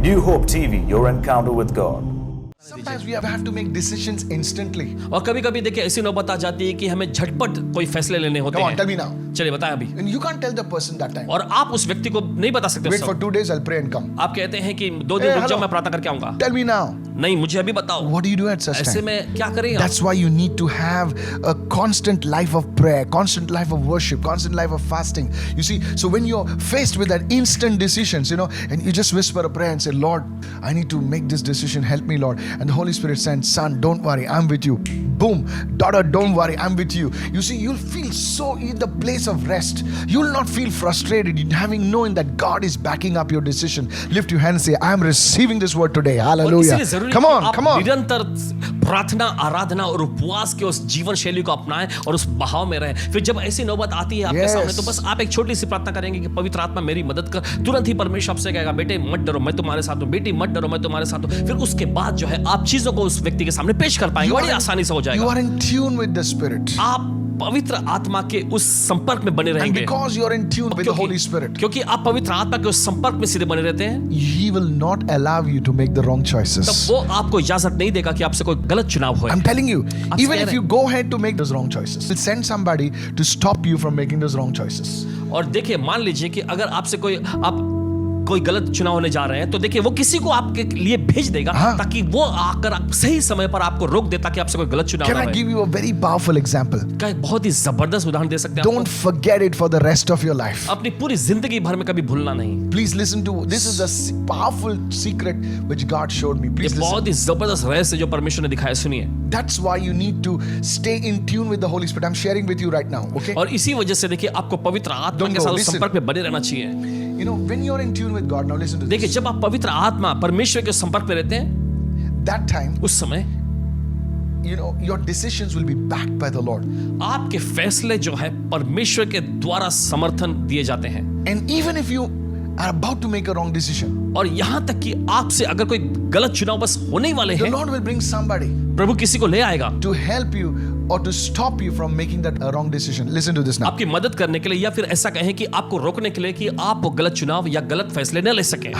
New Hope TV, your encounter with God. Sometimes we have to make decisions instantly. और कभी-कभी देखिए ऐसी नौबत आ जाती है कि हमें झटपट कोई फैसले लेने होते Come on, tell me हैं। now. चलिए बताएं अभी। And you can't tell the person that time. और आप उस व्यक्ति को नहीं बता सकते उस Wait for समय। 2 days, I'll pray and come. आप कहते हैं कि 2 दिन Hey, रुक जाओ hello. मैं प्रार्थना करके आऊंगा। Tell me now. नहीं मुझे अभी बताओ। What do you do at such ऐसे time? में क्या करें आप? That's why you need to have a constant life of prayer, constant life of worship, constant life of fasting. You see, so when you're faced with that instant decisions, and you just whisper a prayer and say, Lord, I need to make this decision. Help me, Lord. And the Holy Spirit says, son, don't worry, I'm with you. Boom. Daughter, don't worry, I'm with you. You see, you'll feel so in the place of rest. You'll not feel frustrated having knowing that God is backing up your decision. Lift your hand and say, I'm receiving this word today. और Hallelujah. इसलिए जरूरी Come है कि on, आप come on. निरंतर प्रार्थना, आराधना और उपवास के उस जीवन शैली को अपनाएं और उस बहाव में रहें। फिर जब ऐसी नौबत आती है आपके Yes. सामने तो बस आप एक छोटी सी प्रार्थना करेंगे कि पवित्र आत्मा मेरी मदद कर। तुरंत ही परमेश्वर आपसे कहेगा, बेटे मत डरो मैं तुम्हारे साथ हूं, बेटी मत डरो मैं तुम्हारे साथ हूं। फिर उसके बाद जो है आप चीजों को उस व्यक्ति के सामने पेश कर पाएंगे, बड़ी आसानी से हो You जाएगा। are in tune with the Spirit. आप पवित्र आत्मा के उस संपर्क में बने And रहेंगे। because you're in tune with the Holy Spirit, क्योंकि आप पवित्र आत्मा के उस संपर्क में सीधे बने रहते हैं, He will not allow you to make the wrong तब choices. वो आपको इजाजत नहीं देगा कि आपसे कोई गलत चुनाव हो। I'm telling you, आप even कह if रहे you go ahead to make those wrong choices, He'll send somebody to stop you from making those wrong choices. और देखिए मान लीजिए कि अगर आपसे कोई गलत चुनाव होने जा रहे हैं तो देखिए वो किसी को आपके लिए भेज देगा ताकि वो आकर सही समय पर आपको रोक दे ताकि आपसे कोई गलत चुनाव Can ना I हो। give you a very powerful example? का एक बहुत ही जबरदस्त उदाहरण दे सकते हैं Don't forget it for the rest of your life. अपनी पूरी जिंदगी भर में कभी भूलना नहीं। Please listen to this is a powerful secret which God showed me. ये Please listen. बहुत ही जबरदस्त रहस्य जो परमेश्वर ने दिखाया, सुनिए। That's why you need to stay in tune with the Holy Spirit. I'm sharing with you right now. Okay. और इसी वजह से देखिए आपको पवित्र आत्मा Don't के go, साथ listen. संपर्क में बने रहना चाहिए। When you're in tune with God, now listen to this. देखिए जब आप पवित्र आत्मा परमेश्वर के संपर्क में रहते हैं That time, उस समय your decisions will be backed by the Lord. आपके फैसले जो है परमेश्वर के द्वारा समर्थन दिए जाते हैं। And even if you are about to make a wrong decision, और यहां तक कि आपसे अगर कोई गलत चुनाव बस होने ही वाले the हैं, Lord will bring somebody प्रभु किसी को ले आएगा to help you or to stop you from making that wrong decision. Listen to this now. आपकी मदद करने के लिए या फिर ऐसा कहें कि आपको रोकने के लिए कि आप वो गलत चुनाव या गलत फैसले न ले सकें।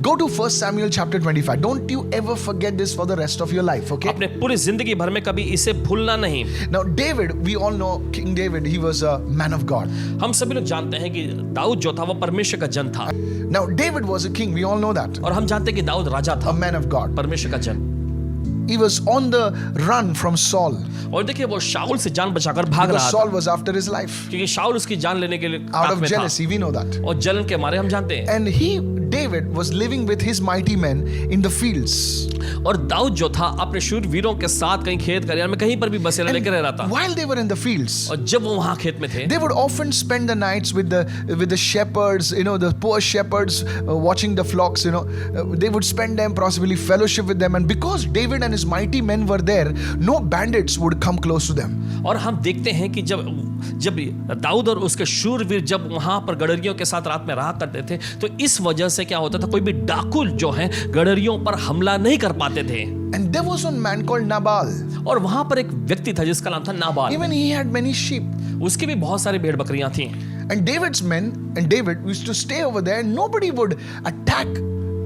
Go to 1 Samuel chapter 25. Don't you ever forget this for the rest of your life, okay? अपने पूरी जिंदगी भर में कभी इसे भूलना नहीं। Now David, we all know King David, he was a man of God. हम सभी लोग जानते हैं कि दाऊद जो था वो परमेश्वर का जन था Now David was a king, we all know that. और हम जानते हैं कि दाऊद राजा A था, man of God. परमेश्वर का जन। He was on the run from Saul और देखिए वो शाऊल से जान बचाकर भाग because रहा Saul था was after his life. क्योंकि शाऊल उसकी जान लेने के लिए Out ताक of में था jealousy, we know that. और जलन के मारे हम जानते हैं। And David was living with his mighty men in the fields. और दाऊद जो था अपने शूरवीरों के साथ कहीं खेत खलिहान में कहीं पर भी बसेरा लेकर रह रहा था। While they were in the fields, और जब वो वहां खेत में थे they would often spend the nights with the shepherds, the poor shepherds watching the flocks. They would spend them, possibly fellowship with them, and because David and his mighty men were there, no bandits would come close to them. और हम देखते हैं कि जब दाऊद और उसके शूरवीर जब वहां पर गडरियों के साथ रात में रहा करते थे तो इस वजह से क्या होता था, कोई भी डाकू जो है गडरियों पर हमला नहीं कर पाते थे। And there was one man called Nabal. और वहां पर एक व्यक्ति था जिसका नाम था Nabal. Even he had many sheep. उसकी भी बहुत सारी भेड़ बकरियां थीं। And David's men and David used to stay over there, and nobody would attack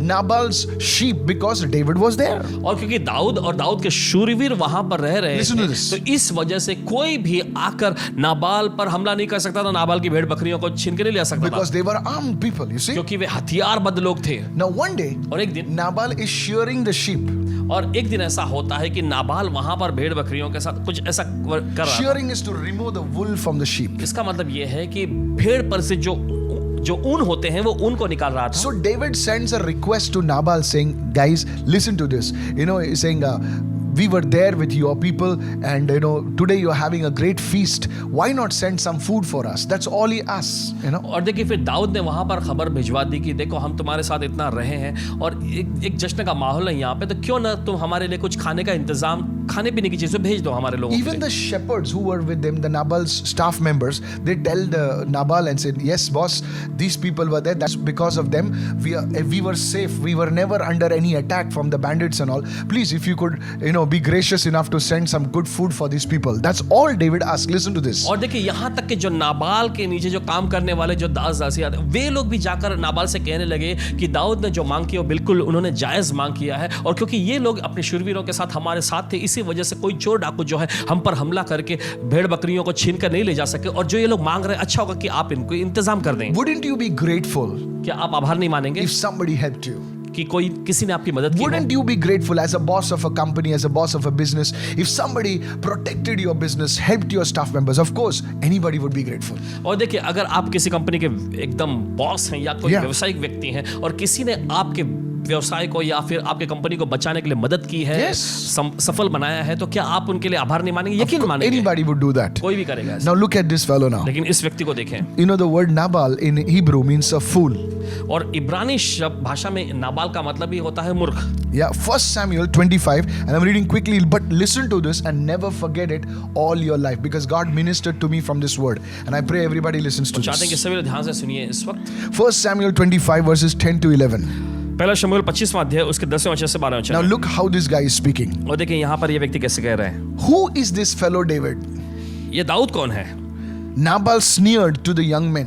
Nabal's sheep because David was there. और क्योंकि दाऊद और दाऊद के शूरवीर वहां पर रह रहे Listen to थे this. तो इस वजह से कोई भी आकर नाबाल पर हमला नहीं कर सकता था, नाबाल की भेड़ बकरियों को छीन के नहीं ले सकता था Because they were armed people, you see. क्योंकि वे हथियारबंद लोग थे। Now one day, और एक दिन Nabal is shearing the sheep. और एक दिन ऐसा होता है कि नाबाल वहां पर भेड़ बकरियों के साथ कुछ ऐसा कर रहा था। Shearing is to remove the wool from the sheep. इसका मतलब ये है कि भेड़ पर से जो ऊन होते हैं वो ऊन को निकाल रहा था। So David sends a request to Nabal saying, guys, listen to this. He's saying, we were there with your people and today you're having a great feast. Why not send some food for us? That's all he asks. और देखिए फिर दाऊद ने वहां पर खबर भिजवा दी कि देखो हम तुम्हारे साथ इतना रहे हैं और एक जश्न का माहौल है यहाँ पे, तो क्यों ना तुम हमारे लिए कुछ खाने का इंतजाम खाने पीने की चीजें भेज दो हमारे लोगों Even के the shepherds who were with them, the Nabal's staff members, they tell the Nabal and said, "Yes, boss, these people were there. That's because of them. We were safe. We were never under any attack from the bandits and all. Please, if you could, be gracious enough to send some good food for these people." That's all David asked. Listen to this. और देखिए यहाँ तक कि जो नाबाल के नीचे जो काम करने वाले जो दास दासियां वे लोग भी जाकर नाबाल से कहने लगे कि दाऊद ने जो मांग की वो बिल्कुल उन्होंने जायज मांग किया है, और क्योंकि ये लोग अपने शूरवीरों के साथ हमारे साथ थे, इसी वजह से कोई चोर डाकू जो है हम पर हमला करके भेड़ बकरियों को छीन कर नहीं ले जा सके, और जो ये लोग मांग रहे हैं अच्छा होगा कि आप इनको इंतजाम कर दें। Wouldn't you be grateful क्या आप आभार नहीं मानेंगे if somebody helped you? कि कोई किसी ने आपकी मदद की हो? Wouldn't you be grateful as a boss of a company, as a boss of a business, if somebody protected your business, helped your staff members? Of course, anybody would be grateful. और देखिए अगर आप किसी company के एकदम boss हैं या कोई Yeah. व्यवसायिक व्यक्ति हैं और किसी ने आपके व्यवसाय को या फिर आपके कंपनी को बचाने के लिए मदद की है, Yes. सफल बनाया है, तो क्या आप उनके लिए आभार नहीं मानेंगे? यकीन मानेंगे, Anybody would do that. कोई भी करेगा ऐसा। Now look at this fellow now. लेकिन इस व्यक्ति को देखें, You know the word Nabal in Hebrew means a fool. और इब्रानी शब्द भाषा में नाबाल का मतलब ही होता है मूर्ख। Yeah, 1 Samuel 25, and I'm reading quickly, but listen to this and never forget it all your life, because God ministered to me from this word, and I pray everybody listens to चाहते हैं कि this. सभी लोग ध्यान से सुनिए इस वक्त। 1 Samuel 25 verses 10 to 11. पहला शमूएल 25वां अध्याय उसके 10वें वचन से 12वें Now वचन। look how this guy is speaking. और देखिए यहाँ पर ये व्यक्ति कैसे कह रहे हैं, Who is this fellow David? ये दाऊद कौन है? Nabal sneered to the young men.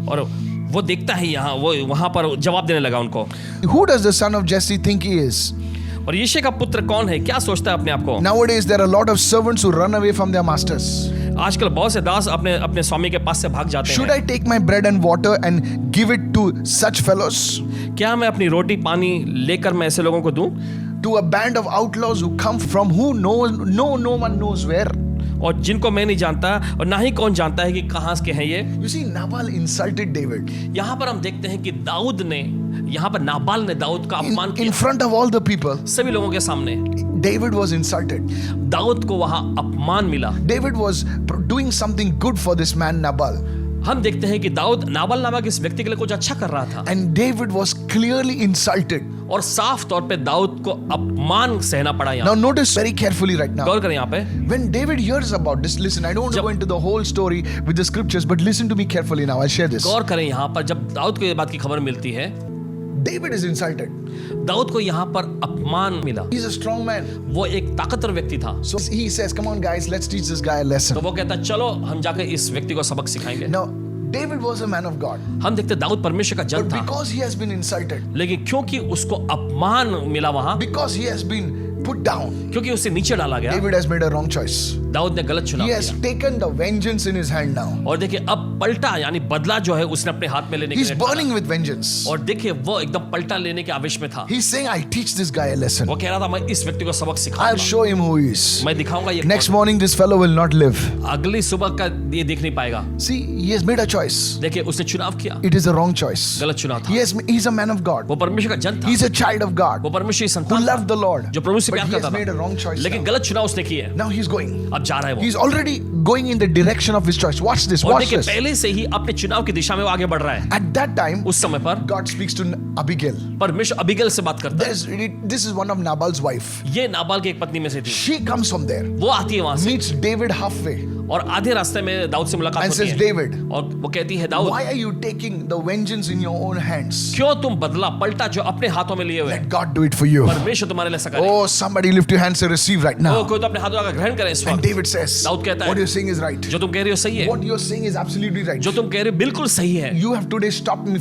और वो देखता है यहाँ, वो वहां पर जवाब देने लगा उनको, Who does the son of Jesse think he is? और यिशै का पुत्र कौन है, क्या सोचता है अपने आप को? Nowadays there are a lot of servants who run away from their masters. आजकल बहुत से दास अपने अपने स्वामी के पास से भाग जाते Should हैं। I take my bread and water and give it to such fellows? क्या मैं अपनी रोटी पानी लेकर मैं ऐसे लोगों को दूं? To a band of outlaws who come from who no one knows where? और जिनको मैं नहीं जानता और ना ही कौन जानता है कि कहाँ के हैं ये। You see, Nabal insulted David यहाँ पर हम देखते हैं कि दाऊद ने, यहाँ पर नाबाल ने दाऊद का अपमान in किया front of all the people. सभी लोगों के सामने। David was insulted. दाऊद को वहाँ अपमान मिला। David was doing something good for this man Nabal, हम देखते हैं कि दाऊद नाबाल नामक इस व्यक्ति के लिए कुछ अच्छा कर रहा था, and David was clearly insulted. और साफ तौर पे दाऊद को अपमान सहना पड़ा। Now यहाँ notice very carefully right now. गौर करें यहाँ पे, When David hears about this, listen, I don't want to जब- go into the whole story with the scriptures, but listen to me carefully now. I'll share this. गौर करें यहाँ पर जब दाऊद को ये बात की खबर मिलती है, David is insulted. दाऊद को यहाँ पर अपमान मिला। He's a strong man. वो एक ताकतवर व्यक्ति था, So he says, come on guys, let's teach this guy a तो lesson. वो कहता चलो हम जाकर इस व्यक्ति को सबक सिखाएंगे। Now, David was a man of God, हम देखते दाऊद परमेश्वर का जन but था, because he has been insulted, लेकिन क्योंकि उसको अपमान मिला वहां, because he has been put down, क्योंकि उसे नीचे डाला गया, David has made a wrong choice. Dawood ने गलत चुनाव He has किया। taken the vengeance in his hand now. और देखिए अब पलटा यानी बदला जो है उसने अपने हाथ में लेने के He's लिए burning ठाना। with vengeance. और देखिए वो एकदम पलटा लेने के आवेश में था। He's saying, I'll teach this guy a lesson. वो कह रहा था मैं इस व्यक्ति को सबक I'll सिखाऊंगा, show him who he is. मैं दिखाऊंगा ये Next कौन morning, this fellow will not live. है। अगली सुबह का ये देख नहीं पाएगा। See, he has made a choice. देखिए उसने चुनाव किया, It is a wrong choice. गलत चुनाव था। He's a man of God. वो परमेश्वर का जन था, He's a child of God वो परमेश्वर की who संतान loved था, the Lord. जो प्रभु से But प्यार he has करता made a था, wrong choice. लेकिन Now. गलत चुनाव उसने किया है। Now he's going. अब जा रहा है वो, He's already going in the direction of his choice. Watch this. और Watch देखिए this. पहले से ही अपने चुनाव की दिशा में वो आगे बढ़ रहा है। At that time, उस समय पर God speaks to Abigail. परमेश्वर अबीगल से बात करता है। This is one of Nabal's wife. ये नाबाल की एक पत्नी में से थी, She comes from there, वो आती है वहां से meets David halfway, और आधे रास्ते में दाऊद से मुलाकात and होती says, है, David, और वो कहती है Dawood why are you taking the vengeance in your own hands? क्यों तुम बदला पलटा जो अपने हाथों में लिए हुए, Let God do it for you. परमेश्वर तुम्हारे लिए ऐसा करे। Oh, somebody lift your hands and receive right O now. कोई तो अपने हाथों का ग्रहण करे इस And वक्त। David says, दाऊद कहता है, what you're saying is right. जो तुम कह रहे हो सही है, What you're saying is absolutely right. जो तुम कह रहे हो बिल्कुल सही है, You have today stopped me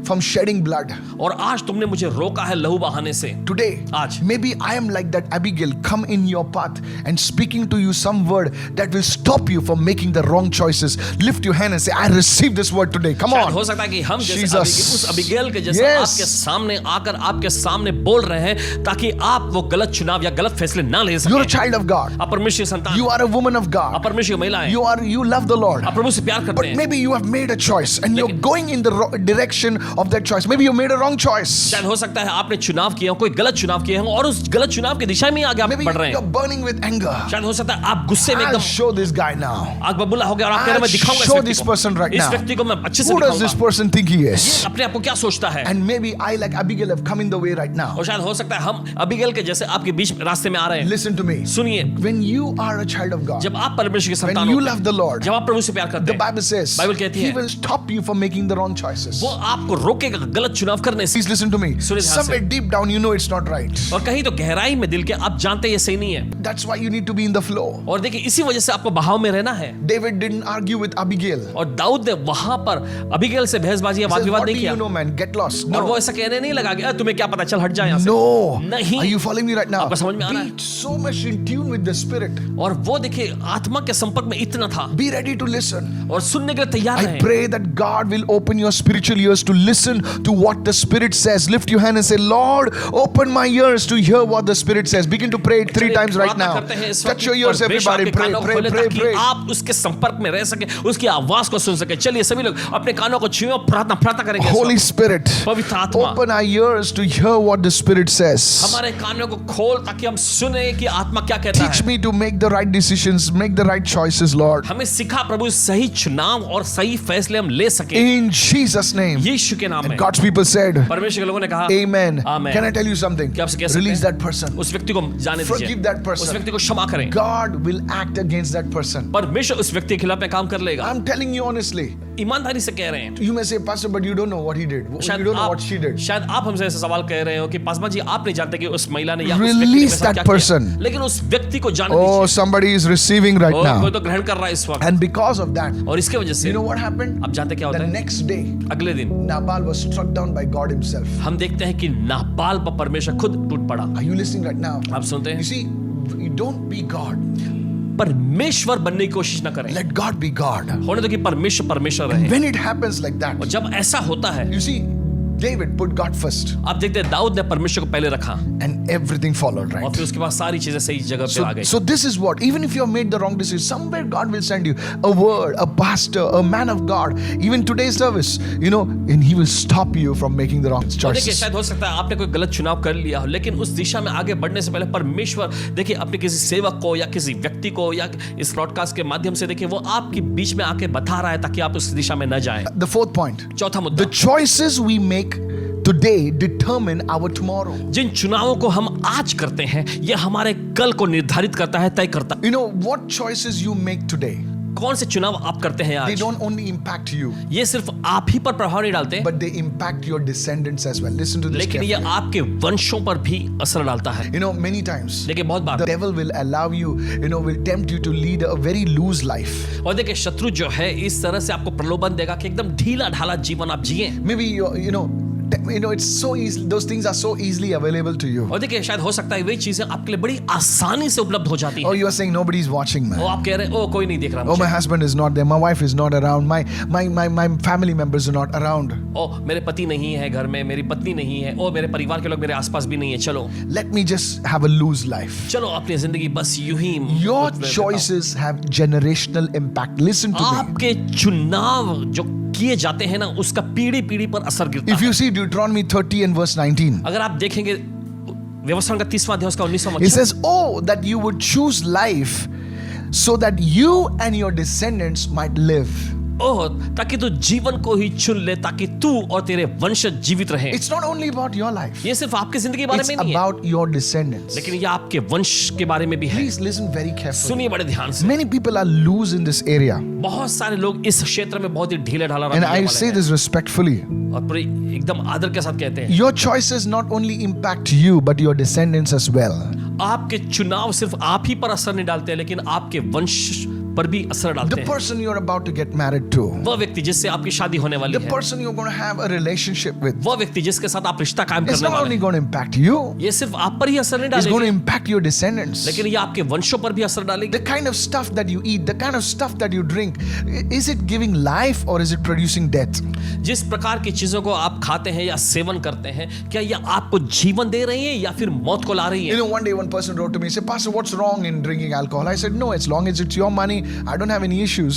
from shedding blood. और आज तुमने मुझे रोका है लहू बहाने से। Today, आज maybe I am like that Abigail, come in your path and speaking to you some word that will stop you from making the wrong choices. Lift your hand and say, I receive this word today. Come शायद on. हो सकता है कि हम जैसे Jesus. उस Abigail के जैसे Yes. आपके सामने आकर आपके सामने बोल रहे हैं ताकि आप वो गलत चुनाव या गलत फैसले ना ले You're a सकें। child of God. आप परमेश्वर की संतान, You are a woman of आप God. परमेश्वर की महिला हैं, You love the Lord. आप प्रभु से प्यार करते But हैं, maybe you have made a choice and you're लेकिन- going in the direction of that choice. Maybe you made a wrong choice. शायद हो सकता है आपने चुनाव किया हो, कोई गलत चुनाव किए हों और उस गलत चुनाव की दिशा में ही आगे आप Maybe बढ़ रहे you're हैं। burning with anger. शायद हो सकता है आप गुस्से में I'll एकदम show this this guy now. आग बबूला हो गया और आप कह रहे हैं मैं I'll दिखाऊंगा show इस this व्यक्ति person right को। इस now. व्यक्ति को मैं अच्छे से Who does this दिखाऊंगा। person think he is? ये अपने आप को क्या सोचता है? And maybe I, like Abigail, have come in the way right now. और शायद हो सकता है हम अबीगैल के जैसे आपके बीच में रास्ते में आ रहे हैं। Listen to me. सुनिए, When you are a child of God, जब आप परमेश्वर के when संतान you होते love हैं, the Lord, जब आप प्रभु से प्यार करते the हैं, Bible says बाइबल कहती He है, will stop you from making the wrong choices. वो आपको रोकेगा गलत चुनाव करने से। Please listen to me. सुनिए ध्यान से। Somewhere deep down, you know it's not right. और कहीं तो गहराई में दिल के आप जानते हैं ये सही नहीं है। That's why you need to be in the flow. और देखिए इसी वजह से आपको बहाव में रहना है। David didn't argue with Abigail. और दाऊद ने वहां पर अबीगैल से बहसबाजी या He वाद says, विवाद what do नहीं you किया। know, man? Get lost. और वो No. ऐसा कहने नहीं लगा कि तुम्हें क्या पता, चल हट जाए यहाँ से। No. नहीं। Are you following me right now? आपको समझ में आ रहा है? Be so much in tune with the Spirit. और वो देखिए आत्मा के संपर्क में इतना था Be ready to listen. और सुनने के लिए तैयार I रहे। pray that God will open your spiritual ears to listen to what the Spirit says. Lift your hand and say, Lord, open my ears to hear what the Spirit says. Begin to pray it 3 times right प्रार्थना now. करते हैं इस वक्त Touch your ears, परमेश्वर everybody. आपके Pray, कानों को pray, खोले pray, ताकि pray. आप उसके संपर्क में रह सके, उसकी आवाज को सुन सके। चलिए सभी लोग अपने कानों को छुएं और प्रार्थना करेंगे। इस Holy वक्त। Spirit, पवित्र आत्मा, open our ears to hear what the Spirit says. हमारे कानों को खोल ताकि हम सुने कि आत्मा क्या कहता Teach है। me to make the right decisions, make the right choices, Lord. हमें सिखा प्रभु सही चुनाव और सही फैसले हम ले सके In Jesus' name. यीशु के नाम में। God's people said, परमेश्वर के लोगों ने कहा Amen. Amen. Can I tell you something? क्या आपसे कह सकते Release हैं? that person. उस व्यक्ति को जाने Forgive दीजिए, that person. उस व्यक्ति को क्षमा करें। God will act against that person. परमेश्वर उस व्यक्ति के खिलाफ में काम कर लेगा। I'm telling you honestly. ईमानदारी से कह रहे हैं। You may say, Pastor, but you don't know what he did. You शायद don't know आप what she did. शायद आप हमसे ऐसा सवाल कह रहे हो कि पासमा जी आप नहीं जानते कि उस महिला ने या उस व्यक्ति ने Release मेरे साथ that क्या किया। person. लेकिन उस व्यक्ति को जाने Oh, दीजिए। somebody is receiving right और now. कोई तो ग्रहण कर रहा है इस वक्त। And because of that, और इसके वजह से you know what happened? आप जानते क्या होता The है? next day, अगले दिन Nabal was struck down by God himself. हम देखते हैं कि नाबाल पर परमेश्वर खुद टूट पड़ा। Are you listening right now? आप सुनते You हैं? see, you don't be God. परमेश्वर बनने की कोशिश ना करें। Let God be God. होने दो कि परमेश्वर परमेश्वर रहे। When it happens like that, और जब ऐसा होता है, you see, David put God first आप देखते हैं दाऊद ने परमेश्वर को पहले रखा and everything followed, और right? फिर उसके बाद सारी चीजें सही जगह पे आ गई। So this is what, even if you have made the wrong decision, somewhere God will send you a word, a pastor, a man of God, even today's service, you know, and he will stop you from making the wrong और देखिए choices. शायद हो सकता है आपने कोई गलत चुनाव कर लिया हो, लेकिन उस दिशा में आगे बढ़ने से पहले परमेश्वर देखिए अपने किसी सेवक को या किसी व्यक्ति को या इस ब्रॉडकास्ट के माध्यम से देखिए वो आपके बीच में आके बता रहा है ताकि आप उस दिशा में न जाएं। The fourth point, चौथा मुद्दा, the choices we make today determine our tomorrow. जिन चुनावों को हम आज करते हैं ये हमारे कल को निर्धारित करता है, तय करता है। You know, what choices you make today, कौन से चुनाव आप करते हैं they आज, don't only impact you, ये सिर्फ आप ही पर प्रभाव नहीं डालते, but they impact your descendants as well. Listen to this लेकिन ये carefully. आपके वंशों पर भी असर डालता है। You know, many times देखिए बहुत the bar devil will allow you, you know, will tempt you to lead a very loose life. और देखिए शत्रु जो है इस तरह से आपको प्रलोभन देगा कि एकदम ढीला ढाला जीवन आप जिए। Maybe you know, it's so easy. Those things are so easily available to you. और देखिए शायद हो सकता है वही चीजें आपके लिए बड़ी आसानी से उपलब्ध हो जाती Or है। you are saying nobody's watching, man. और आप कह रहे हैं ओ कोई नहीं देख रहा Oh, my मुझे, husband is not there. My wife is not around. My family members are not around. ओ मेरे पति नहीं है घर में, मेरी पत्नी नहीं है, ओ मेरे परिवार के लोग मेरे आसपास भी नहीं है। चलो Let me just have a loose life. चलो अपनी जिंदगी बस यूं ही Your बिताओ। choices have generational impact. Listen to me. आपके चुनाव जो किए जाते हैं ना उसका पीढ़ी पीढ़ी पर असर गिरता If है। you see Deuteronomy 30 and verse 19, अगर आप देखेंगे व्यवस्था का 30वां अध्याय उसका 19वां it वचन, says, "Oh, that you would choose life, so that you and your descendants might live." ओह ताकि तू जीवन को ही चुन ले ताकि तू और तेरे वंशज जीवित रहे। It's not only about your life. ये सिर्फ आपकी जिंदगी के बारे It's में नहीं है, about your descendants. लेकिन ये आपके वंश के बारे में भी है। Please listen very carefully. सुनिए बड़े ध्यान से। Many people are loose in this area, बहुत सारे लोग इस क्षेत्र में बहुत ही ढीले ढाला and I say this respectfully. और पूरे एकदम आदर के साथ कहते हैं Your choices not only impact you, but your descendants as well. आपके चुनाव सिर्फ आप ही पर असर नहीं डालते हैं, लेकिन आपके वंश पर भी असर डालते The हैं। person you're about to get married to, वह व्यक्ति जिससे आपकी शादी होने वाली the है, person you're going to have a relationship with, वह व्यक्ति जिसके साथ आप रिश्ता कायम it's करने not वाले only हैं, going to impact you, ये सिर्फ आप पर ही असर नहीं it's going to डालेगी, impact your descendants. लेकिन ये आपके वंशों पर भी असर डालेगी। The kind of stuff that you eat, the kind of stuff that you drink, is it giving life or is it producing death? जिस प्रकार की चीजों को आप खाते हैं या सेवन करते हैं, क्या ये आपको जीवन दे रही है या फिर मौत को ला रही You है? know, one day one person wrote to me, said, Pastor, what's wrong in drinking alcohol? I said, no, as long as it's your money, I don't have any issues.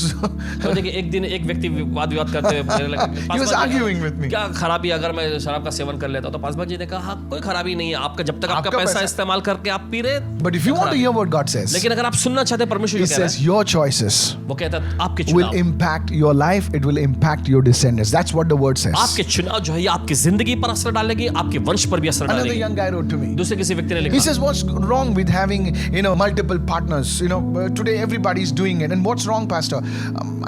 तो देखिए एक दिन एक व्यक्ति वाद विवाद करते हुए मेरे लगे, He was पासवान जी ने arguing with me. क्या खराबी अगर मैं शराब का सेवन कर लेता हूं? तो पासवान जी ने कहा हाँ कोई खराबी नहीं है आपका, जब तक आपका आपका पैसा पैसा- इस्तेमाल करके आप पी रहे। But if you want to hear what God says, लेकिन अगर आप सुनना चाहते हैं परमेश्वर He जो कह रहा says है, your choices वो कहता है आपके will चुनाव, impact your life, it will impact your descendants. That's what the word says. आपके चुनाव जो है ये आपकी जिंदगी पर असर डालेगी, आपके वंश पर भी असर Another डालेगी। young guy wrote to me. दूसरे किसी व्यक्ति ने He लिखा, says, what's wrong with having, multiple partners? Today everybody's doing it. And what's wrong, Pastor?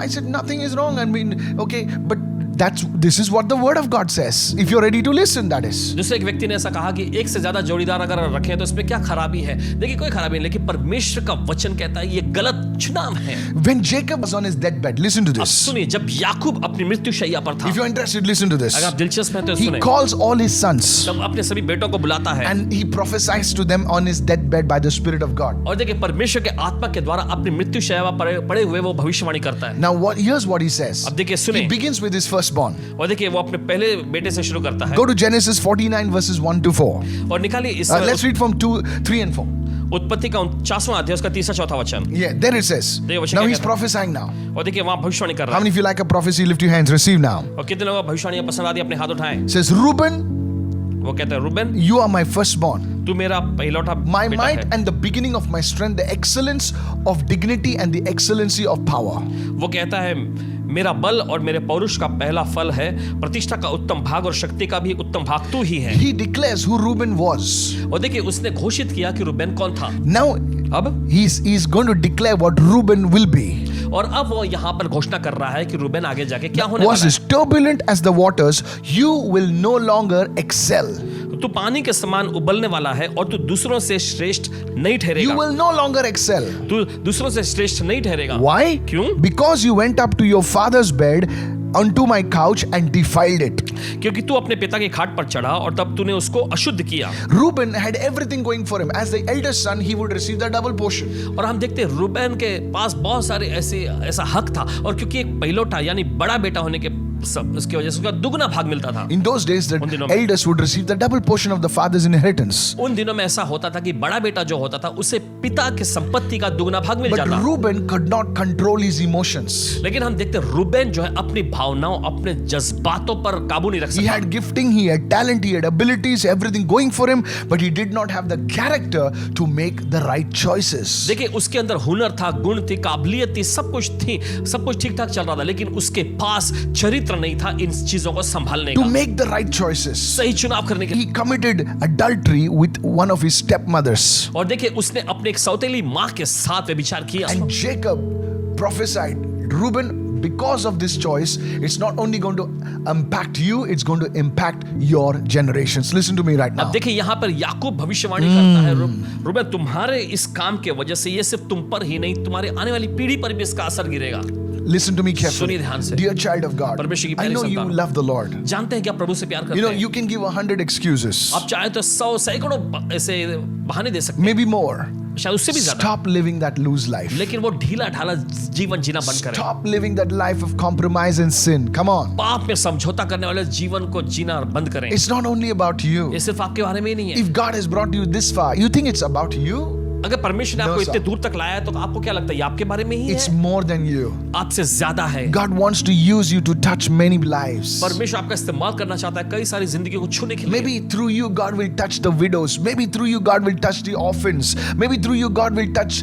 I said, nothing is wrong. I mean, okay, but this is what the word of God says. If you're ready to listen, that is. दूसरे एक व्यक्ति ने ऐसा कहा कि एक से ज्यादा जोड़ीदार अगर रखें तो इसमें क्या खराबी है? देखिए कोई खराबी नहीं, लेकिन परमेश्वर का वचन कहता है ये गलत चुनाव है। When Jacob was on his deathbed, listen to अब this. सुनिए, जब याकूब अपनी मृत्यु शैया पर था, If you're interested, listen to this. अगर आप दिलचस्प हैं तो He सुने, calls all his sons तब अपने सभी बेटों को बुलाता है and he prophesies to them on his deathbed by the Spirit of God. और देखिए परमेश्वर के आत्मा के द्वारा अपनी मृत्यु शैया पर पड़े हुए वो भविष्यवाणी करता है। Now, here's what he says. अब देखिए सुने, He begins with his firstborn. और देखिए वो अपने पहले बेटे से शुरू करता है Go to Genesis 49 verses 1 to 4. और निकालिए इस Let's read from 2, 3 and 4. उत्पत्ति का 49वां अध्याय उसका 3-4 वचन। Yeah, there it says. देखिए वचन Now क्या he's कहता है? prophesying now. और देखिए वहां भविष्यवाणी कर How रहा है। many of you like a prophecy? Lift your hands. Receive now. और कितने लोगों को भविष्यवाणी पसंद आती है? अपने हाथ उठाएं। It says, Reuben, वो कहता है Reuben you are my firstborn, तू मेरा पहलौठा my बेटा might है। and the beginning of my strength, the excellence of dignity and the excellency of power. वो कहता है मेरा बल और मेरे पौरुष का पहला फल है, प्रतिष्ठा का उत्तम भाग और शक्ति का भी उत्तम भाग तू ही है। He declares who Reuben was. और देखिए उसने घोषित किया कि रूबेन कौन था। Now अब he's going to declare what Reuben will be. और अब वो यहाँ पर घोषणा कर रहा है कि रूबेन आगे जाके क्या होने Was वाला as turbulent as the waters, you will no longer excel. है। तू पानी के समान उबलने वाला है और तू दूसरों से श्रेष्ठ नहीं You ठहरेगा। will no longer excel. तू दूसरों से श्रेष्ठ नहीं ठहरेगा। Why? क्यों? Because you went up to your father's bed, onto my couch and defiled it. क्योंकि तू अपने पिता के खाट पर चढ़ा और तब तूने उसको अशुद्ध किया। Reuben had everything going for him. As the eldest son, he would receive the double portion. और हम देखते हैं रूबेन के पास बहुत सारे ऐसा हक था, और क्योंकि एक पहिलौठा यानी बड़ा बेटा होने के उसकी वजह से उसका दुगना भाग मिलता था। In those days, the उन दिनों में- eldest would receive the double portion of the father's inheritance. उन दिनों में ऐसा होता था कि बड़ा बेटा जो होता था उसे पिता के संपत्ति का दुगना भाग मिल But जाता। Reuben could not control his emotions. लेकिन हम देखते हैं रूबेन जो है अपनी भावनाओं, अपने जज्बातों पर काबू नहीं रख He सकता। had gifting, he had talent, he had abilities, everything going for him, but he did not have the character to make the right choices. देखिए उसके अंदर हुनर था, गुण थी, काबिलियत थी, सब कुछ ठीक ठाक चल रहा था, लेकिन उसके पास चरित्र नहीं था इन चीजों को संभालने To का, make the right choices. सही चुनाव करने के। He committed adultery with one of his stepmothers. और देखिए उसने अपने एक सौतेली माँ के साथ व्यभिचार किया। And Jacob prophesied, Reuben, because of this choice, it's not only going to impact you, it's going to impact your generations. Listen to me right now. अब देखिए यहाँ पर याकूब भविष्यवाणी करता है, रूबेन तुम्हारे इस काम के वजह से ये सिर्फ तुम पर ही नहीं, तुम्हारे आने वाली पीढ़ी पर भी इसका असर गिरेगा। Listen to me carefully. सुनिए ध्यान से। Dear child of God, परमेश्वर की I प्यारी know you संतान। love the Lord. जानते हैं कि आप प्रभु से प्यार करते You know, हैं। you can give 100 excuses, आप चाहे तो 100 सैकड़ों ऐसे बहाने दे सकते maybe more. हैं, शायद उससे भी ज्यादा, Stop living that loose life. लेकिन वो ढीला ढाला जीवन जीना बंद करें। Stop living that life of compromise and sin. Come on. पाप में समझौता करने वाले जीवन को जीना बंद करें। It's not only about you. ये सिर्फ आपके बारे में ही नहीं है। If God has brought you this far, you think it's about you? अगर परमेश्वर ने No, आपको sir. इतने दूर तक लाया है तो आपको क्या लगता है ये आपके बारे में ही It's है? more than you. आपसे ज्यादा है। God wants to use you to touch many lives. परमेश्वर आपका इस्तेमाल करना चाहता है कई सारी जिंदगी को छूने के लिए। Maybe through you, God will touch the widows. Maybe through you, God will touch the orphans. Maybe through you, God will touch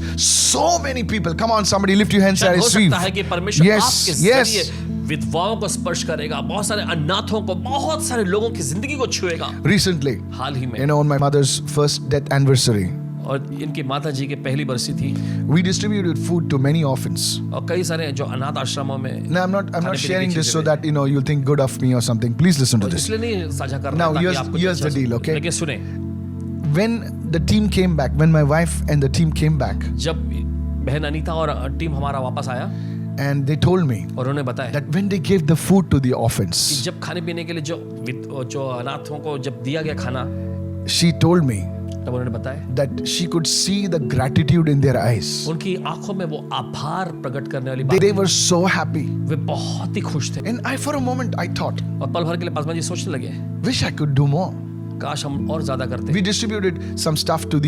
so many people. Come on, somebody lift your hands and शायद हो receive. सकता है कि परमेश्वर Yes, आपके yes. जरिए विधवाओं को स्पर्श करेगा, बहुत सारे अनाथों को, बहुत सारे लोगों की जिंदगी को छुएगा। Recently, हाल ही में you know, on my mother's first death anniversary, और इनकी माता जी की पहली बरसी थी, we distributed food to many orphans. और कई सारे जो अनाथ आश्रमों में। Now, I'm not खाने-पीने की sharing this चीजें so they. that, you'll think good of me or something. Please listen to और this. इसलिए नहीं साझा कर Now, रहा ताकि here's- आपको here's the अच्छा deal, लगे। okay? लेकिन सुने, When the team came back, when my wife and the team came back, जब बहन अनीता और टीम हमारा वापस आया and they told me और उन्होंने बताया that when they gave the food to the कि orphans, जब खाने पीने के लिए जो अनाथों को जब दिया गया खाना, she told me तब उन्होंने बताया that she could see the gratitude in their eyes. उनकी आंखों में वो आभार प्रकट करने वाली They बात, were so happy. वे बहुत ही खुश थे। And for a moment, I thought, और पल भर के लिए पासवान जी सोचने लगे, wish I could do more. काश हम और ज्यादा करते। We distributed some stuff to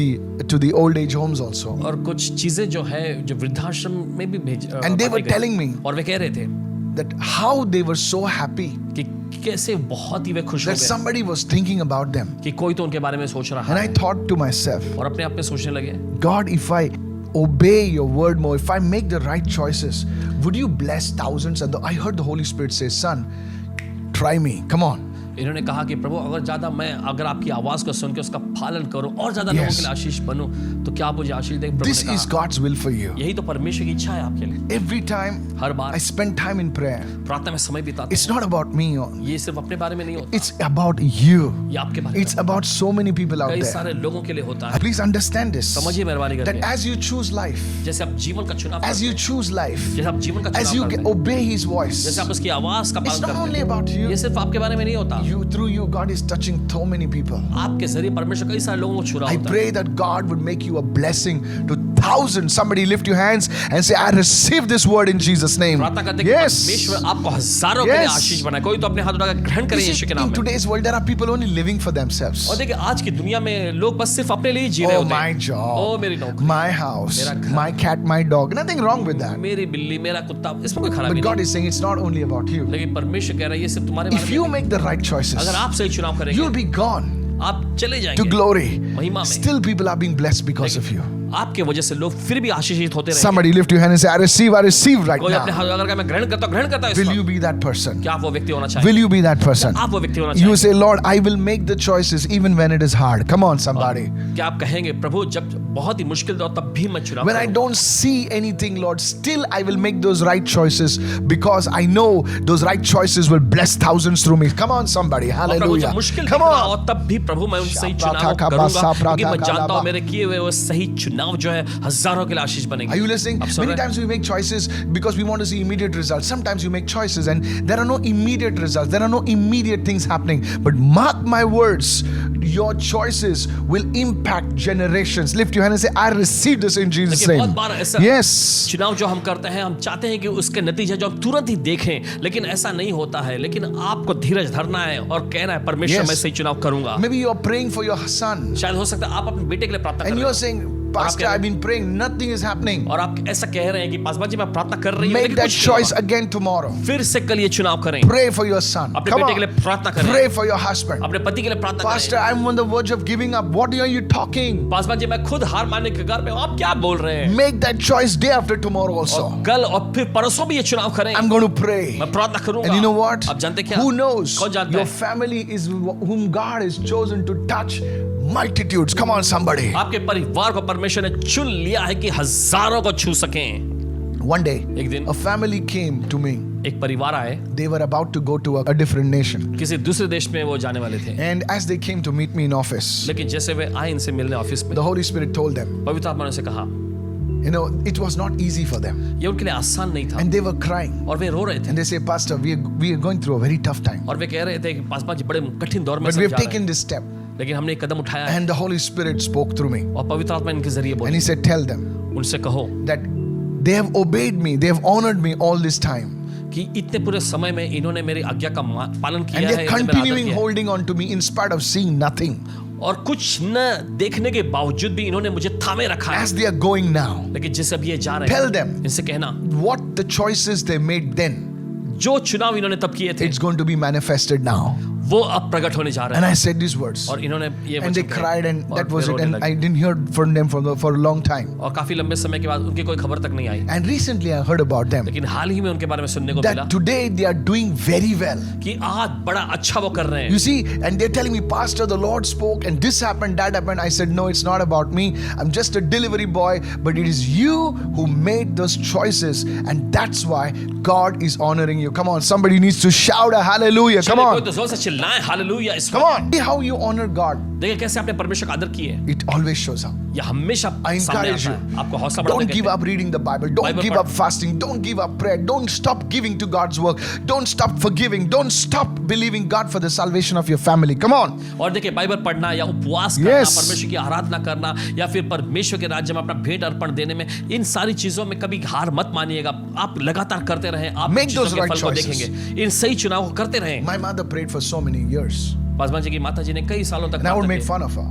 the old age homes also. और कुछ चीजें जो है जो वृद्धाश्रम में भी And they were बांटी गई। telling me और वे कह रहे थे that how they were so happy कि कैसे बहुत ही वे खुश हो that गए somebody was thinking about them. कि कोई तो उनके बारे में सोच रहा And I है। thought to myself, और अपने आप में सोचने लगे, God, if I obey your word more, if I make the right choices, would you bless thousands? And I heard the Holy Spirit say, son, try me. Come on. इन्होंने कहा कि प्रभु अगर आपकी आवाज को सुन के उसका पालन करो और ज्यादा लोगों Yes. के लिए आशीष बनूं तो क्या आप मुझे आशीष देंगे? प्रभु This ने is कहा, God's will for you. यही तो परमेश्वर की इच्छा है आपके लिए। Every time her bar I spend time in prayer, प्रार्थना में समय बिताते it's हैं। not about me. ये सिर्फ अपने बारे में नहीं होता, It's about you. ये आपके बारे में It's about so many people out कई there. सारे लोगों के लिए होता है। Please understand this. समझिए मेहरबानी That करके, as you choose life, जैसे आप जीवन का चुनाव as करते you choose life, हैं, जैसे आप जीवन का as चुनाव you करते हैं, obey His जैसे voice, आप उसकी आवाज का it's पालन not करते only हैं, about you. ये सिर्फ आपके बारे में नहीं होता, Through you, God is touching so many people. आपके जरिए परमेश्वर कई सारे लोगों को छू रहा I होता है। pray that God would make you a blessing to thousands. Somebody lift your hands and say, I receive this word in Jesus' name. प्रार्थना करते हैं कि Yes. परमेश्वर आपको हजारों के लिए Yes. आशीष बनाए। कोई तो अपने हाथ उठाकर ग्रहण You करें see, यीशु के नाम in में। today's world, there are people only living for themselves. और देखिए आज की दुनिया में लोग बस सिर्फ अपने लिए ही जी रहे Oh, होते my हैं। job, ओ मेरी नौकरी, my house, मेरा घर। my cat, my dog. Nothing wrong with that. मेरी बिल्ली, मेरा कुत्ता, इसमें कोई खराबी But God नहीं। is saying it's not only about you. लेकिन परमेश्वर कह रहा है ये सिर्फ तुम्हारे If बारे you में make the right नहीं। choices, अगर आप सही चुनाव you'll करेंगे, be gone आप चले to जाएंगे glory. महिमा में। Still, people are being blessed because of you. आपके वजह से लोग फिर भी आशीषित होते रहेंगे। Somebody lift your hand and say, I receive right कोई अपने now. हाथ अगर मैं ग्रहण करता हूं Will इस you वक्त। be that person? क्या आप वो व्यक्ति होना चाहिए? Will you be that person? आप वो व्यक्ति होना You चाहिए। say, Lord, I will make the choices even when it is hard. Come on, somebody. क्या आप कहेंगे प्रभु जब बहुत ही मुश्किल हो तब भी मैं चुनाव When I करूंगा। don't see anything, Lord, still I will make those right choices because I know those right choices will bless thousands through me. Come on, somebody. और प्रभु Hallelujah. जब मुश्किल Come दिख रहा हो on. तब भी प्रभु मैं उन सही शाप्रा चुनाव था, करूंगा शाप्रा क्योंकि था, मैं जानता कालाबा। हूं मेरे किए हुए वो सही चुनाव जो है हजारों के लिए आशीष बनेंगे। Are you listening? आप सुन Many रहे हैं? times we make choices because we want to see immediate results. Sometimes you make choices and there are no immediate results. There are no immediate things happening. But mark my words, your choices will impact generations. Lift your hand and say, I receive this in Jesus' देखिए, बहुत name. बार ऐसा Yes. चुनाव जो हम करते हैं हम चाहते हैं कि उसके नतीजे जो हम तुरंत ही देखें, लेकिन ऐसा नहीं होता है। लेकिन आपको धीरज धरना है और कहना है परमेश्वर Yes. मैं सही चुनाव करूंगा। Maybe you're praying for your son शायद हो सकता है आप अपने बेटे के लिए प्रार्थना कर and रहे you're हो saying, Pastor, I've been praying, nothing is happening. और आप ऐसा कह रहे हैं कि पासवान जी मैं प्रार्थना कर रही हूँ Make लेकिन that कुछ नहीं choice हो रहा। again tomorrow. फिर से कल ये चुनाव करें, Pray for your son. अपने Come बेटे के लिए on. प्रार्थना करें, Pray for your husband. अपने पति के लिए प्रार्थना Pastor, करें। I'm on the verge of giving up. What are you talking? Paswan ji मैं खुद हार मानने के कगार पे हूँ, आप क्या बोल रहे हैं? Make that choice day after tomorrow also. और कल और फिर परसों भी ये चुनाव करें। I'm going to pray. मैं प्रार्थना करूंगा। And you know what? आप जानते क्या? Who knows? कौन जानता Your है? family is whom God has chosen to touch multitudes. Come on, somebody. आपके परिवार को परमेश्वर ने चुन लिया है कि हजारों को छू सकें। One day, एक दिन a family came to me. एक परिवार आए, They were about to go to a different nation. किसी दूसरे देश में वो जाने वाले थे। And as they came to meet me in office, लेकिन जैसे वे आए इनसे मिलने ऑफिस में, the Holy Spirit told them, पवित्र आत्मा ने उनसे कहा, you know, it was not easy for them. ये उनके लिए आसान नहीं था And they were crying. और वे रो रहे थे And they say, Pastor, we are going through a very tough time. और वे कह रहे थे कि पासवान जी बड़े कठिन दौर में But सब we have जा रहे taken हैं, this step. लेकिन हमने एक कदम उठाया है And the Holy Spirit spoke through me. और पवित्र आत्मा इनके जरिए And बोली। He said, Tell them उनसे कहो that they have obeyed me, they have honored me all this time. कि इतने पूरे समय में इन्होंने मेरी आज्ञा का पालन And किया they है, are इन्होंने मेरा आदर continuing किया है। holding on to me in spite of seeing nothing. और कुछ न देखने के बावजूद भी इन्होंने मुझे थामे रखा है। As they are going now, लेकिन जैसे अब ये जा रहे Tell हैं, them. इनसे कहना what the choices they made then, जो चुनाव इन्होंने तब किए थे it's going to be manifested now. वो अब प्रकट होने जा रहे And हैं। I said these words. और इन्होंने ये And they वचन कहे cried, and और that was वे it. रोने And लगे। I didn't hear from them for a long time. और काफी लंबे समय के बाद उनकी कोई खबर तक नहीं आई। And recently I heard about them लेकिन हाल ही में उनके बारे में सुनने को मिला that today they are doing very well. कि आज बड़ा अच्छा वो कर रहे हैं। You see, and they're telling me, Pastor, the Lord spoke, and this happened, that happened. I said, no, it's not about me. I'm just a delivery boy, but it is you who made those choices, and that's why God is honoring you. Come on, somebody needs to shout a hallelujah. Come चलिए, कोई on. तो जोर से चिल्लाएं hallelujah इस Come वक्त। on. See how you honor God. देखिए कैसे आपने परमेश्वर का आदर किया है। It always shows up. यह हमेशा I सामने encourage आता है। आपको हौसला बढ़ाने Don't के give लिए। up reading the Bible. Don't Bible give पढ़- up fasting. Don't give up prayer. Don't stop giving to God's work. Don't stop forgiving. Don't stop believing God for the salvation of your family. Come on. और देखिए Bible पढ़ना या उपवास करना, Yes. परमेश्वर की आराधना करना या फिर परमेश्वर के राज्य में अपना भेंट अर्पण देने में, इन सारी चीजों में कभी हार मत मानिएगा। आप लगातार करते रहें, आप Make चीजों those के right फल को choices. देखेंगे। इन सही चुनाव को करते रहें। My mother prayed for so many years. Paswan ji की माता जी ने कई सालों तक And I would मारते make थे, fun of her.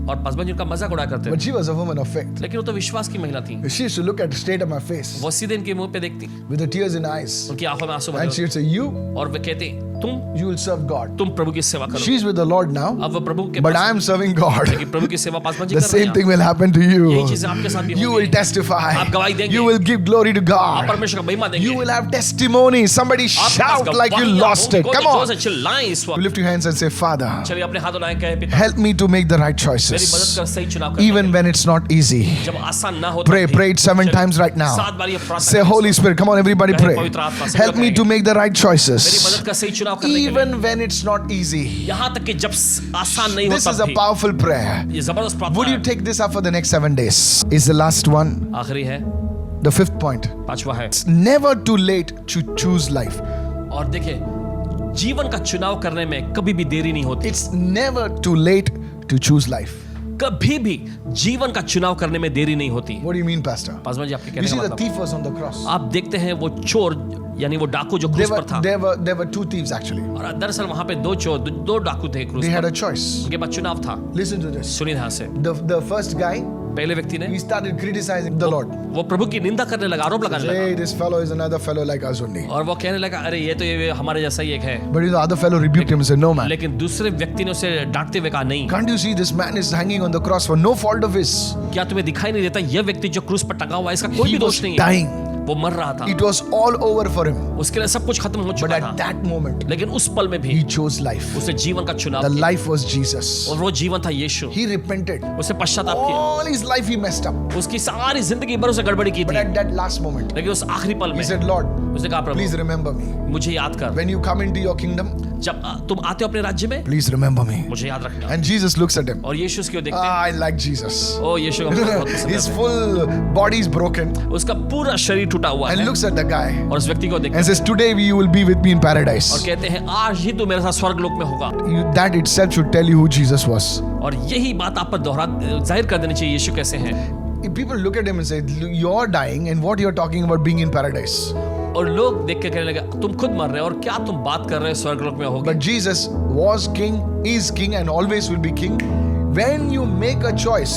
और पासवान जी उनका मजाक उड़ाया करते But थे, she was a woman of faith. लेकिन वो तो विश्वास की महिला थी। She used to look at straight at my face वो सीधे इनके मुंह पे देखती, with the tears in eyes. उनकी आंखों में आंसू भरे And she होते, would say, You और वे कहते तुम will serve God. प्रभु की सेवा करो। She's with the Lord now, अब वो प्रभु के but pass, I am serving God. लेकिन प्रभु की सेवा पासवान जी The कर रहे same हैं। thing will happen to you. यही चीजें आपके साथ भी You होंगी। will testify. आप गवाही देंगे। You will give glory to आप God. परमेश्वर का महिमा देंगे। You will have testimony. Somebody आपके पास shout like you गवाहियां lost it. होंगी, Come जोर on. से चिल्लाएं इस वक्त। Lift your hands and say, Father, चलिए अपने हाथ उठाएं, कहे पिता, help me to make the right मेरी मदद choices. कर सही चुनाव करने Even के when it's not easy. लिए। जब आसान ना हो, Pray, pray it 7 times right now. 7 बार ये प्रार्थना Say, करें। Holy Spirit, come on, everybody कहे, pray. पवित्र आत्मा से Help me करेंगे। to make the right मेरी choices. मदद का सही चुनाव करने के लिए। Even when it's not easy. यहाँ तक कि जब आसान नहीं This होता is a भी, powerful prayer. ये जबरदस्त प्रार्थना Would you है। take this up for the next 7 days? Is the last one. आखिरी है, The 5th point. 5वां है। It's never too late to choose life. और देखिए, जीवन का चुनाव करने में कभी भी देरी नहीं होती। It's never too late to choose life. कभी भी जीवन का चुनाव करने में देरी नहीं होती। What do you mean, Pastor? Paswan ji आपके You कहने see, का the मतलब, thief was on the cross. आप देखते हैं वो चोर यानी वो डाकू जो क्रूस पर था, There were 2 thieves actually. और दरअसल वहां पे 2 चोर, 2 डाकू थे क्रूस They had पर। a choice. उनके पास चुनाव था। Listen to this. सुनिए ध्यान से, The first guy, पहले व्यक्ति ने he started criticizing the Lord. वो प्रभु की निंदा करने लगा, आरोप लगाने लगा, Hey, this fellow is another fellow like us only. और वो कहने लगा, अरे ये तो ये हमारे जैसा ही एक है। But the other fellow rebuked him and said, No, man. लेकिन दूसरे व्यक्ति ने उसे डांटते हुए कहा, नहीं, Can't you see this man is hanging on the cross for no fault of his? क्या तुम्हें दिखाई नहीं देता यह व्यक्ति जो क्रूस पर टंगा हुआ है, इसका कोई He भी was दोष नहीं है, dying. वो मर रहा था, It was all over for him. उसके लिए सब कुछ खत्म हो But चुका at था, that moment, लेकिन उस पल में भी he chose life. उसे जीवन का चुनाव The किया, life was Jesus. और वो जीवन था यीशु। He repented. उसे पश्चाताप किया, All his life he messed up. उसकी सारी जिंदगी भर उसे गड़बड़ी की But थी, at that last moment, लेकिन उस आखिरी पल he में said, Lord, उसने कहा, please प्रभु remember me. मुझे याद कर, When you come into your kingdom, जब तुम आते हो अपने राज्य में, please remember me. मुझे याद रखना। And Jesus looks at him. और यीशु उसकी ओर देखते हैं, I like Jesus. ओ यीशु का मुझे बहुत पसंद His है। full body is broken. उसका पूरा शरीर टूटा हुआ And है, looks at the guy और उस व्यक्ति को देखते and हैं says, Today you will be with me in और paradise. कहते हैं, आज ही तू मेरे साथ स्वर्ग लोक में होगा। That itself should tell you who Jesus was. और यही बात आप पर दोहरा जाहिर कर देनी चाहिए यीशु कैसे हैं। If people look at him and say, You're dying, and what you're talking about being in paradise. और लोग देख के कहने लगे, तुम खुद मर रहे हो और क्या तुम बात कर रहे हो स्वर्ग लोक में होगे। But Jesus was king, is king, and always will be king. When you make a choice,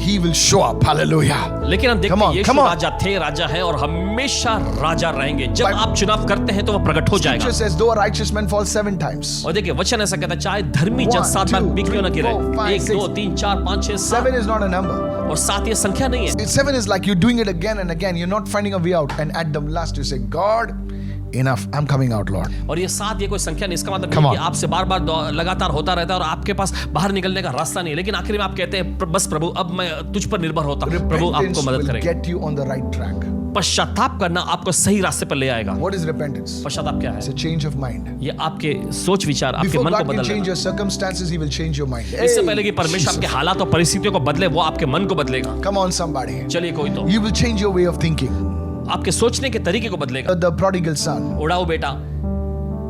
he will show up. Hallelujah. लेकिन हम देखते Come हैं on, यीशु come on. राजा थे, राजा हैं और हमेशा राजा रहेंगे। जब Bible- आप चुनाव करते हैं तो वो प्रकट हो जाएगा। Scripture says, though a righteous man falls 7 times, और देखिए वचन ऐसा कहता है, चाहे धर्मी जन 1, 7 बार 2, भी क्यों ना 3, गिरे, 4, 5, 1 2 3 4 5 6 7, 7 is not a number. और 7 ये संख्या नहीं है। 7 is like you're doing it again and again. You're not finding a way out. And at the last, you say, God, enough. I'm coming out, Lord. और ये 7 ये कोई संख्या नहीं, इसका मतलब Come नहीं कि on. आपसे बार बार लगातार होता रहता है और आपके पास बाहर निकलने का रास्ता नहीं है, लेकिन आखिर में आप कहते हैं, बस प्रभु अब मैं तुझ पर निर्भर होता हूँ, प्रभु Repentance आपको मदद will करेगा। get you on the right track. पश्चाताप करना आपको सही रास्ते पर ले आएगा। What is repentance? पश्चाताप क्या It's है? a change of mind. ये आपके सोच विचार, आपके Before मन को God can बदल change देगा। your circumstances, He will change your mind. इससे Hey, पहले कि परमेश्वर आपके Jesus. हालात और परिस्थितियों को बदले, वो आपके मन को बदलेगा। Come on, somebody. चलिए कोई तो You will change your way of thinking. आपके सोचने के तरीके को बदलेगा। The prodigal son, उड़ाओ बेटा,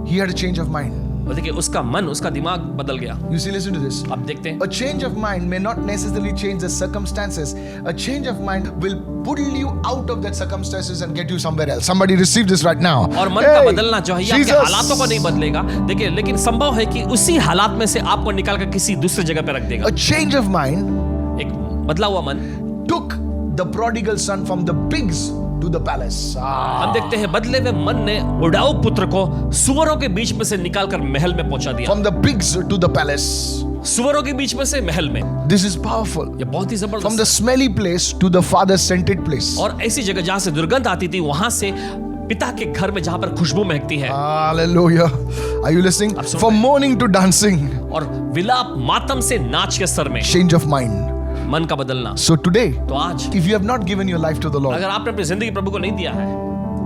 he had a change of mind. और देखिए उसका मन, उसका दिमाग बदल गया। You see, listen to this. आप देखते हैं A change of mind may not necessarily change the circumstances. A change of mind will pull you out of that circumstances and get you somewhere else. Somebody receive this right now. और मन का Hey, बदलना जो है ये आपके Jesus. हालातों को नहीं बदलेगा, देखिए, लेकिन संभव है कि उसी हालात में से आपको निकाल कर किसी दूसरी जगह पे रख देगा। A change of mind एक बदला हुआ मन, took the prodigal son from the pigs to the palace. हम देखते हैं बदले हुए मन ने उड़ाऊ पुत्र को सुअरों के बीच में से निकाल कर महल में पहुंचा दिया। From the pigs to the palace. सुअरों के बीच में से महल में, This is powerful. ये बहुत ही From जबरदस्त the smelly place to the father's scented place. है। और ऐसी जगह जहां से दुर्गंध आती थी, वहां से पिता के घर में जहां पर खुशबू महकती है। Hallelujah. Are you listening? आप सुन From रहे हैं? mourning to dancing. और विलाप मातम से नाच के स्तर में, Change of mind. मन का बदलना। So today, तो आज if you have not given your life to the Lord, अगर आपने अपनी जिंदगी प्रभु को नहीं दिया है,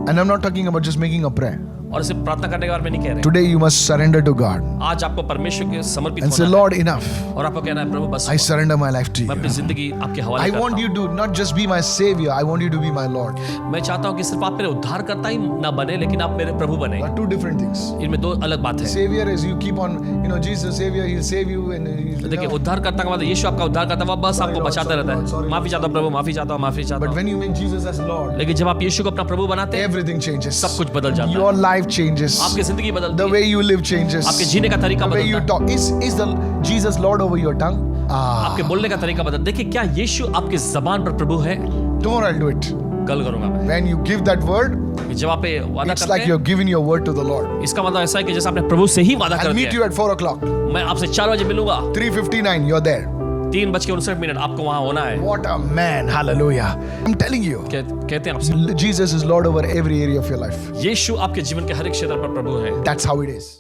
and I'm not talking about just making a prayer. और सिर्फ प्रार्थना करने के बारे में नहीं कह रहे, Today you must surrender to God आज आपको परमेश्वर के समर्पित and say, होना है Lord, enough. और आपको कहना है, प्रभु बस I surrender my life to मैं अपनी you. जिंदगी आपके I हवाले करता want हूं। you to not just be my savior, I want you to be my Lord. मैं चाहता हूं कि सिर्फ आप मेरे उद्धार करता ही ना बने, लेकिन आप मेरे प्रभु बने। There are two different things. इनमें दो अलग बात है। Savior is you keep on, Jesus Savior, He'll save you and देखिए, उद्धार करता का मतलब यीशु आपका उद्धार करता है, वो बस आपको Lord, बचाता sorry, रहता Lord, है, sorry, माफी चाहता हूं प्रभु, माफी चाहता हूं, माफी चाहता But हूं। when you make Jesus as Lord, लेकिन जब आप यीशु को अपना प्रभु बनाते हैं, everything changes. सब कुछ बदल जाता है। Your life life changes. आपकी जिंदगी The बदलती way है, you live changes. आपके जीने का तरीका The way you बदलता है, talk. Is the Jesus Lord over your tongue? आपके बोलने का तरीका बदल। देखिए, क्या यीशु आपकी जबान पर प्रभु है? Tomorrow I'll do it. कल करूंगा मैं। When you give that word, कि जब आप ये वादा it's करते like हैं, you're giving your word to the Lord. इसका मतलब ऐसा है कि जैसे आपने प्रभु से ही वादा I'll कर meet दिया you at 4 o'clock. है, मैं आपसे 4 बजे मिलूंगा, 3:59, you're there. 3:59 आपको वहां होना है। What a man. Hallelujah. I'm telling you. कहते हैं आपसे, Jesus is Lord over every area of your life. यीशु आपके जीवन के हर एक क्षेत्र पर प्रभु है। That's how it is.